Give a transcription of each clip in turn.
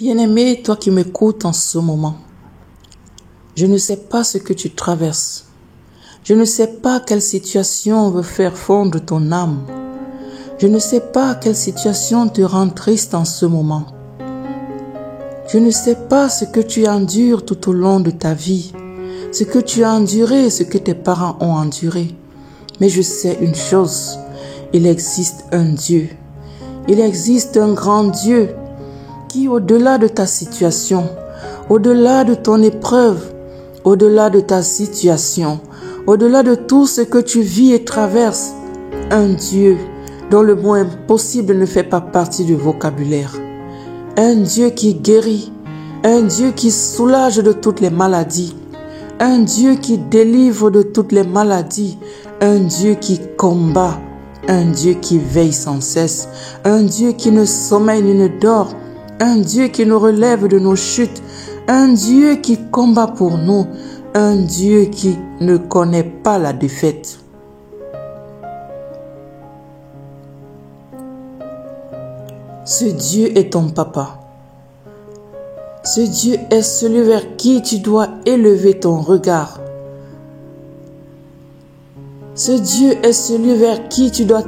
Bien-aimé, toi qui m'écoutes en ce moment, je ne sais pas ce que tu traverses. Je ne sais pas quelle situation veut faire fondre ton âme. Je ne sais pas quelle situation te rend triste en ce moment. Je ne sais pas ce que tu endures tout au long de ta vie, ce que tu as enduré, ce que tes parents ont enduré. Mais je sais une chose, il existe un Dieu. Il existe un grand Dieu qui, au-delà de ta situation, au-delà de ton épreuve, au-delà de ta situation, au-delà de tout ce que tu vis et traverses, un Dieu dont le mot impossible ne fait pas partie du vocabulaire. Un Dieu qui guérit, un Dieu qui soulage de toutes les maladies, un Dieu qui délivre de toutes les maladies, un Dieu qui combat, un Dieu qui veille sans cesse, un Dieu qui ne sommeille ni ne dort, un Dieu qui nous relève de nos chutes, un Dieu qui combat pour nous, un Dieu qui ne connaît pas la défaite. Ce Dieu est ton papa. Ce Dieu est celui vers qui tu dois élever ton regard. Ce Dieu est celui vers qui tu dois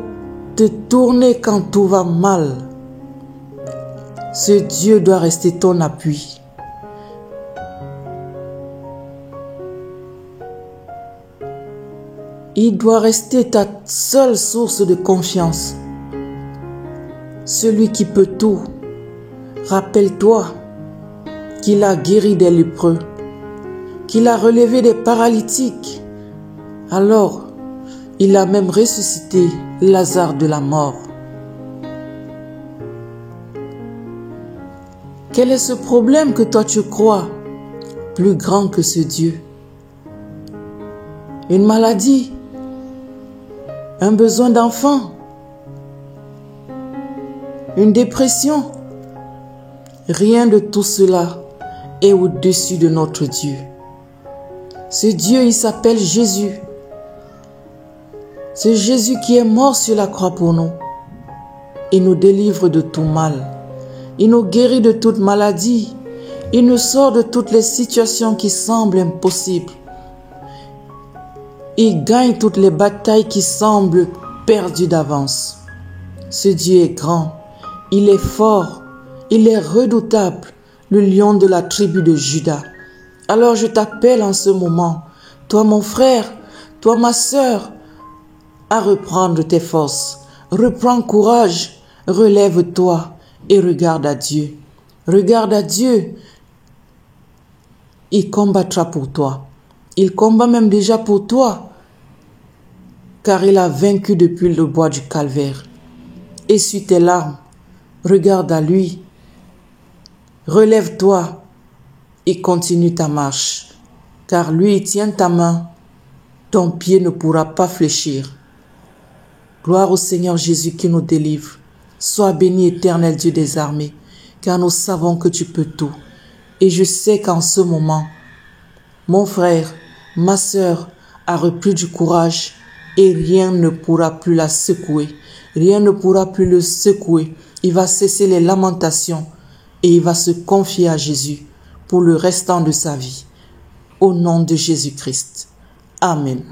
te tourner quand tout va mal. Ce Dieu doit rester ton appui. Il doit rester ta seule source de confiance. Celui qui peut tout. Rappelle-toi qu'il a guéri des lépreux, qu'il a relevé des paralytiques. Alors, il a même ressuscité Lazare de la mort. Quel est ce problème que toi tu crois plus grand que ce Dieu? Une maladie? Un besoin d'enfant? Une dépression? Rien de tout cela est au-dessus de notre Dieu. Ce Dieu, il s'appelle Jésus. C'est Jésus qui est mort sur la croix pour nous. Il nous délivre de tout mal. Il nous guérit de toute maladie. Il nous sort de toutes les situations qui semblent impossibles. Il gagne toutes les batailles qui semblent perdues d'avance. Ce Dieu est grand. Il est fort. Il est redoutable, le lion de la tribu de Juda. Alors je t'appelle en ce moment, toi mon frère, toi ma sœur, à reprendre tes forces. Reprends courage, relève-toi et regarde à Dieu. Regarde à Dieu. Il combattra pour toi. Il combat même déjà pour toi, car il a vaincu depuis le bois du calvaire. Essuie tes larmes, regarde à lui. Relève-toi et continue ta marche, car lui tient ta main, ton pied ne pourra pas fléchir. Gloire au Seigneur Jésus qui nous délivre. Sois béni, éternel Dieu des armées, car nous savons que tu peux tout. Et je sais qu'en ce moment, mon frère, ma sœur a repris du courage et rien ne pourra plus la secouer. Rien ne pourra plus le secouer. Il va cesser les lamentations. Et il va se confier à Jésus pour le restant de sa vie. Au nom de Jésus-Christ. Amen.